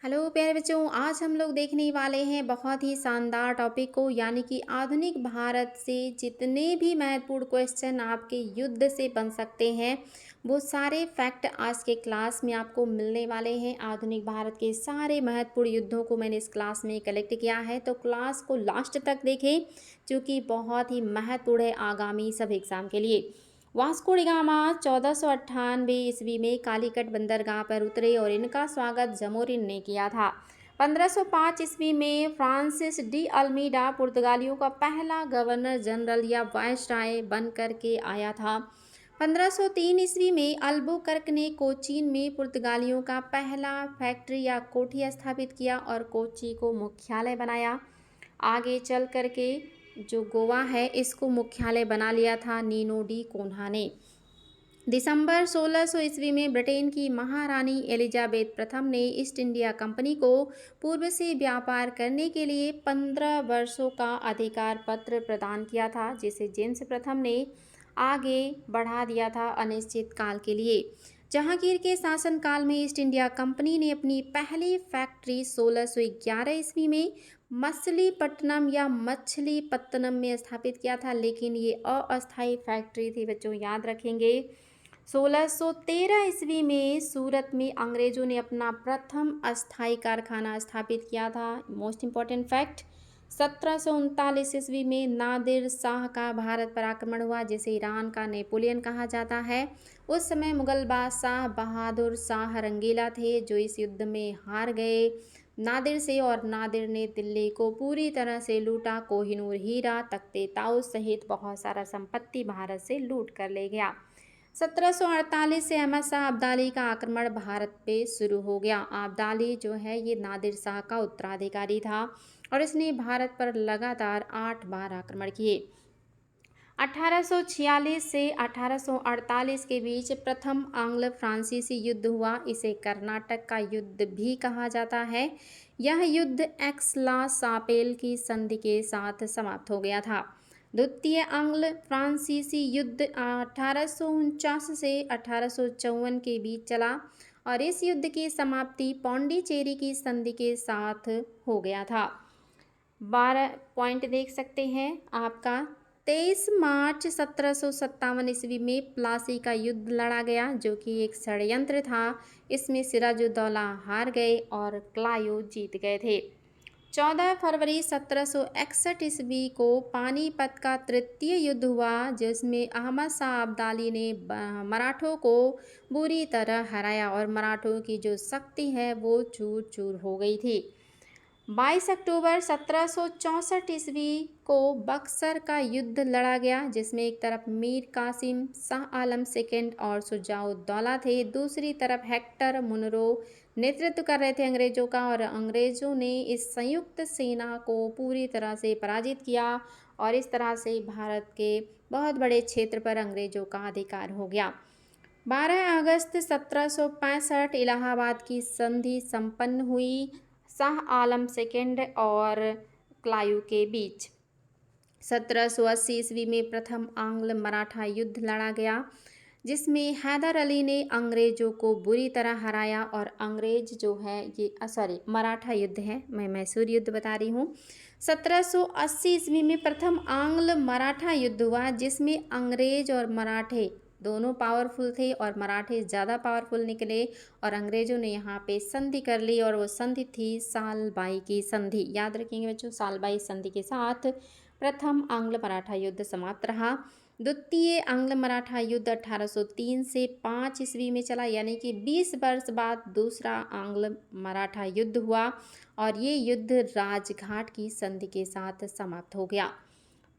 Hello प्यारे बच्चों, आज हम लोग देखने वाले हैं बहुत ही शानदार टॉपिक को, यानी कि आधुनिक भारत से जितने भी महत्वपूर्ण क्वेश्चन आपके युद्ध से बन सकते हैं वो सारे फैक्ट आज के क्लास में आपको मिलने वाले हैं। आधुनिक भारत के सारे महत्वपूर्ण युद्धों को मैंने इस क्लास में कलेक्ट किया है, तो क्लास को लास्ट तक देखें क्योंकि बहुत ही महत्वपूर्ण है आगामी सब एग्ज़ाम के लिए। वास्को डी गामा 1498 ईस्वी में कालीकट बंदरगाह पर उतरे और इनका स्वागत जमोरिन ने किया था। 1505 ईस्वी में फ्रांसिस डी अल्मीडा पुर्तगालियों का पहला गवर्नर जनरल या वायसराय बन कर के आया था। 1503 ईस्वी में अल्बुकर्क ने कोचीन में पुर्तगालियों का पहला फैक्ट्री या कोठी स्थापित किया और कोची को मुख्यालय बनाया। आगे चल कर के जो गोवा है इसको मुख्यालय बना लिया था नीनो डी कोन्हा ने। दिसंबर 1600 ईस्वी में ब्रिटेन की महारानी एलिजाबेथ प्रथम ने ईस्ट इंडिया कंपनी को पूर्व से व्यापार करने के लिए 15 वर्षों का अधिकार पत्र प्रदान किया था, जिसे जेम्स प्रथम ने आगे बढ़ा दिया था अनिश्चित काल के लिए। जहांगीर के शासनकाल में ईस्ट इंडिया कंपनी ने अपनी पहली फैक्ट्री 1611 ईस्वी में मछलीपट्टनम या मछलीपत्तनम में स्थापित किया था, लेकिन ये अस्थायी फैक्ट्री थी बच्चों, याद रखेंगे। 1613 ईस्वी में सूरत में अंग्रेजों ने अपना प्रथम अस्थायी कारखाना स्थापित किया था। मोस्ट इम्पॉर्टेंट फैक्ट, 1739 ईस्वी में नादिर शाह का भारत पर आक्रमण हुआ, जिसे ईरान का नेपोलियन कहा जाता है। उस समय मुगल बादशाह बहादुर शाह रंगीला थे जो इस युद्ध में हार गए नादिर से, और नादिर ने दिल्ली को पूरी तरह से लूटा। कोहिनूर हीरा, तख्ते ताउस सहित बहुत सारा संपत्ति भारत से लूट कर ले गया। 1748 से अहमद शाह अब्दाली का आक्रमण भारत पे शुरू हो गया। अब्दाली जो है ये नादिर शाह का उत्तराधिकारी था और इसने भारत पर लगातार 8 बार आक्रमण किए। 1846 से 1848 के बीच प्रथम आंग्ल फ्रांसीसी युद्ध हुआ। इसे कर्नाटक का युद्ध भी कहा जाता है। यह युद्ध एक्स-ला-शापेल की संधि के साथ समाप्त हो गया था। द्वितीय आंग्ल फ्रांसीसी युद्ध 1849 से 1854 के बीच चला और इस युद्ध की समाप्ति पौंडीचेरी की संधि के साथ हो गया था। 12 पॉइंट देख सकते हैं आपका। 23 मार्च 1757 ईस्वी में प्लासी का युद्ध लड़ा गया जो कि एक षड्यंत्र था। इसमें सिराजुद्दौला हार गए और क्लाइव जीत गए थे। 14 फरवरी 1761 ईस्वी को पानीपत का तृतीय युद्ध हुआ, जिसमें अहमद शाह अब्दाली ने मराठों को बुरी तरह हराया और मराठों की जो शक्ति है वो चूर चूर हो गई थी। 22 अक्टूबर 1764 ईस्वी को बक्सर का युद्ध लड़ा गया, जिसमें एक तरफ मीर कासिम, शाह आलम सेकंड और शुजाउद्दौला थे, दूसरी तरफ हेक्टर मुनरो नेतृत्व कर रहे थे अंग्रेजों का, और अंग्रेजों ने इस संयुक्त सेना को पूरी तरह से पराजित किया और इस तरह से भारत के बहुत बड़े क्षेत्र पर अंग्रेजों का अधिकार हो गया। 12 अगस्त 1765 इलाहाबाद की संधि संपन्न हुई शाह आलम सेकंड और क्लाइव के बीच। 1780 ईस्वी में प्रथम आंग्ल मराठा युद्ध लड़ा गया, जिसमें हैदर अली ने अंग्रेजों को बुरी तरह हराया और अंग्रेज जो है ये मराठा युद्ध है, मैं मैसूर युद्ध बता रही हूँ। 1780 ईस्वी में प्रथम आंग्ल मराठा युद्ध हुआ, जिसमें अंग्रेज और मराठे दोनों पावरफुल थे और मराठे ज़्यादा पावरफुल निकले और अंग्रेजों ने यहाँ पे संधि कर ली और वो संधि थी सालबाई की संधि। याद रखेंगे बच्चों, सालबाई संधि के साथ प्रथम आंग्ल मराठा युद्ध समाप्त रहा। द्वितीय आंग्ल मराठा युद्ध 1803 से 5 ईस्वी में चला, यानी कि 20 वर्ष बाद दूसरा आंग्ल मराठा युद्ध हुआ और ये युद्ध राजघाट की संधि के साथ समाप्त हो गया।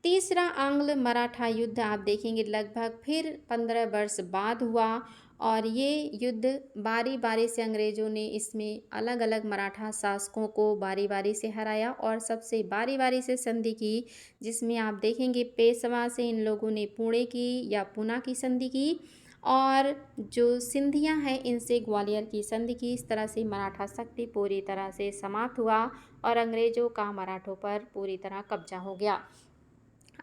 तीसरा आंग्ल मराठा युद्ध आप देखेंगे लगभग फिर 15 वर्ष बाद हुआ और ये युद्ध बारी बारी से अंग्रेजों ने इसमें अलग अलग मराठा शासकों को बारी बारी से हराया और सबसे बारी बारी से संधि की, जिसमें आप देखेंगे पेशवा से इन लोगों ने पुणे की या पूना की संधि की और जो सिंधिया हैं इनसे ग्वालियर की संधि की। इस तरह से मराठा शक्ति पूरी तरह से समाप्त हुआ और अंग्रेजों का मराठों पर पूरी तरह कब्जा हो गया।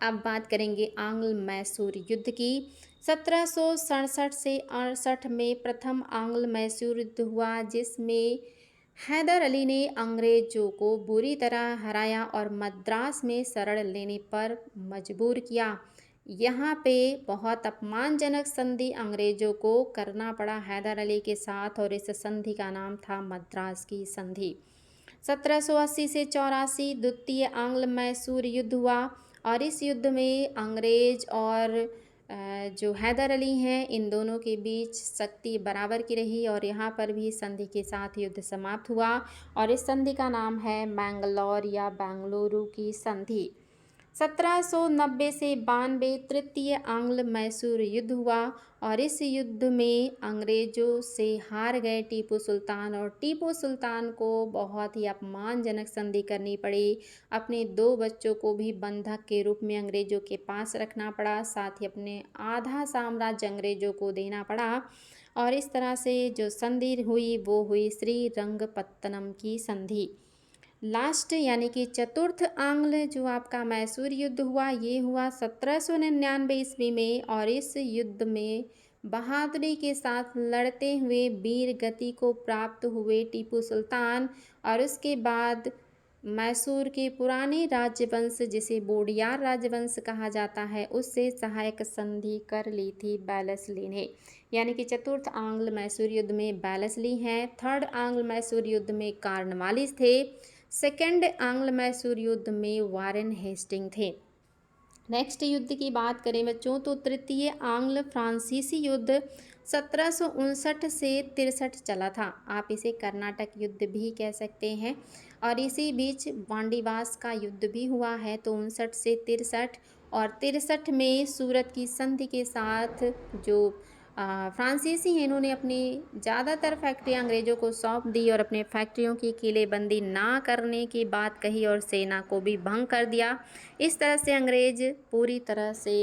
अब बात करेंगे आंग्ल मैसूर युद्ध की। 1767 से 68 में प्रथम आंग्ल मैसूर युद्ध हुआ, जिसमें हैदर अली ने अंग्रेजों को बुरी तरह हराया और मद्रास में शरण लेने पर मजबूर किया। यहाँ पे बहुत अपमानजनक संधि अंग्रेजों को करना पड़ा हैदर अली के साथ, और इस संधि का नाम था मद्रास की संधि। 1780 से 84 द्वितीय आंग्ल मैसूर युद्ध हुआ, और इस युद्ध में अंग्रेज और जो हैदर अली हैं, इन दोनों के बीच शक्ति बराबर की रही, और यहाँ पर भी संधि के साथ युद्ध समाप्त हुआ, और इस संधि का नाम है मैंगलोर या बेंगलुरु की संधि। 1790 से 92 तृतीय आंग्ल मैसूर युद्ध हुआ, और इस युद्ध में अंग्रेजों से हार गए टीपू सुल्तान, और टीपू सुल्तान को बहुत ही अपमानजनक संधि करनी पड़ी। अपने 2 बच्चों को भी बंधक के रूप में अंग्रेजों के पास रखना पड़ा, साथ ही अपने आधा साम्राज्य अंग्रेजों को देना पड़ा, और इस तरह से जो संधि हुई वो हुई श्रीरंगपत्तनम की संधि। लास्ट यानी कि चतुर्थ आंग्ल जो आपका मैसूर युद्ध हुआ, ये हुआ 1799 ईस्वी में, और इस युद्ध में बहादुरी के साथ लड़ते हुए वीर गति को प्राप्त हुए टीपू सुल्तान, और उसके बाद मैसूर के पुराने राजवंश जिसे बोडियार राजवंश कहा जाता है, उससे सहायक संधि कर ली थी वेलेस्ली ने। यानी कि चतुर्थ आंग्ल मैसूर युद्ध में वेलेस्ली हैं, थर्ड आंग्ल मैसूर युद्ध में कॉर्नवालिस थे, सेकेंड आंग्ल मैसूर युद्ध में वारेन हेस्टिंग थे। नेक्स्ट युद्ध की बात करें बच्चों, तो तृतीय आंग्ल फ्रांसीसी युद्ध 1759 से 63 चला था। आप इसे कर्नाटक युद्ध भी कह सकते हैं, और इसी बीच वांडीवास का युद्ध भी हुआ है, तो 59 से 63, और 63 में सूरत की संधि के साथ जो फ्रांसीसी हैं, इन्होंने अपनी ज़्यादातर फैक्ट्रियाँ अंग्रेज़ों को सौंप दी, और अपने फैक्ट्रियों की किलेबंदी ना करने की बात कही, और सेना को भी भंग कर दिया। इस तरह से अंग्रेज पूरी तरह से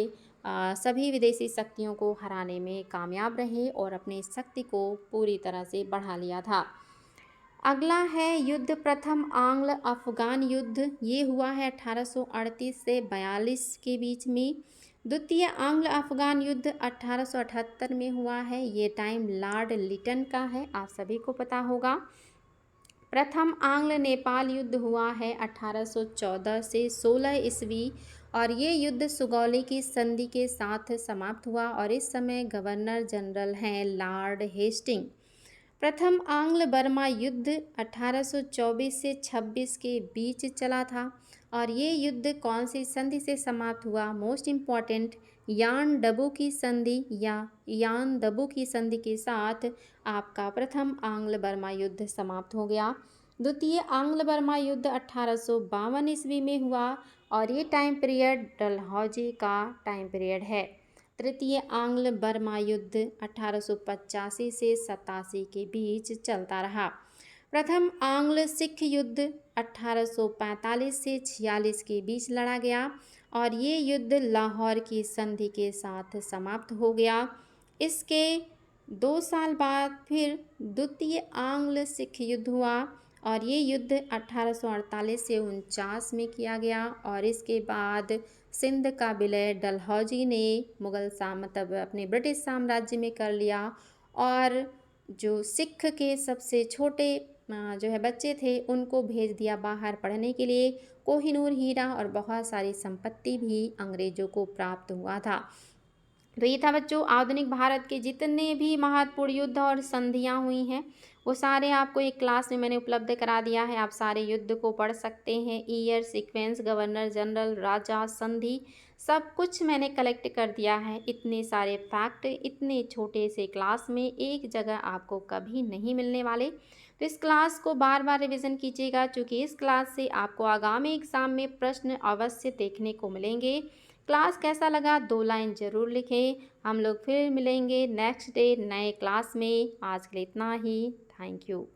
सभी विदेशी शक्तियों को हराने में कामयाब रहे, और अपनी शक्ति को पूरी तरह से बढ़ा लिया था। अगला है युद्ध प्रथम आंग्ल अफगान युद्ध, ये हुआ है 1838 से 42 के बीच में। द्वितीय आंग्ल अफगान युद्ध 1878 में हुआ है, ये टाइम लॉर्ड लिटन का है, आप सभी को पता होगा। प्रथम आंग्ल नेपाल युद्ध हुआ है 1814 से 16 ईस्वी, और ये युद्ध सुगौली की संधि के साथ समाप्त हुआ, और इस समय गवर्नर जनरल हैं लॉर्ड हेस्टिंग। प्रथम आंग्ल बर्मा युद्ध 1824 से 26 के बीच चला था, और ये युद्ध कौन सी संधि से समाप्त हुआ? मोस्ट इम्पॉर्टेंट, यान डबू की संधि या यान दबू की संधि के साथ आपका प्रथम आंग्ल बर्मा युद्ध समाप्त हो गया। द्वितीय आंग्ल बर्मा युद्ध 1852 ईस्वी में हुआ, और ये टाइम पीरियड डलहौजी का टाइम पीरियड है। तृतीय आंग्ल बर्मा युद्ध 1885 से 87 के बीच चलता रहा। प्रथम आंग्ल सिख युद्ध 1845 से 46 के बीच लड़ा गया, और ये युद्ध लाहौर की संधि के साथ समाप्त हो गया। इसके 2 साल बाद फिर द्वितीय आंग्ल सिख युद्ध हुआ, और ये युद्ध 1848 से 49 में किया गया, और इसके बाद सिंध का विलय डलहौजी ने मुग़ल मतलब अपने ब्रिटिश साम्राज्य में कर लिया, और जो सिख के सबसे छोटे जो है बच्चे थे, उनको भेज दिया बाहर पढ़ने के लिए। कोहिनूर हीरा और बहुत सारी संपत्ति भी अंग्रेज़ों को प्राप्त हुआ था। तो ये था बच्चों आधुनिक भारत के जितने भी महत्वपूर्ण युद्ध और संधियाँ हुई हैं, वो सारे आपको एक क्लास में मैंने उपलब्ध करा दिया है। आप सारे युद्ध को पढ़ सकते हैं, ईयर, सीक्वेंस, गवर्नर जनरल, राजा, संधि, सब कुछ मैंने कलेक्ट कर दिया है। इतने सारे फैक्ट इतने छोटे से क्लास में एक जगह आपको कभी नहीं मिलने वाले। तो इस क्लास को बार बार रिवीजन कीजिएगा, क्योंकि इस क्लास से आपको आगामी एग्ज़ाम में प्रश्न अवश्य देखने को मिलेंगे। क्लास कैसा लगा 2 लाइन ज़रूर लिखें। हम लोग फिर मिलेंगे नेक्स्ट डे नए क्लास में। आज के लिए इतना ही। Thank you.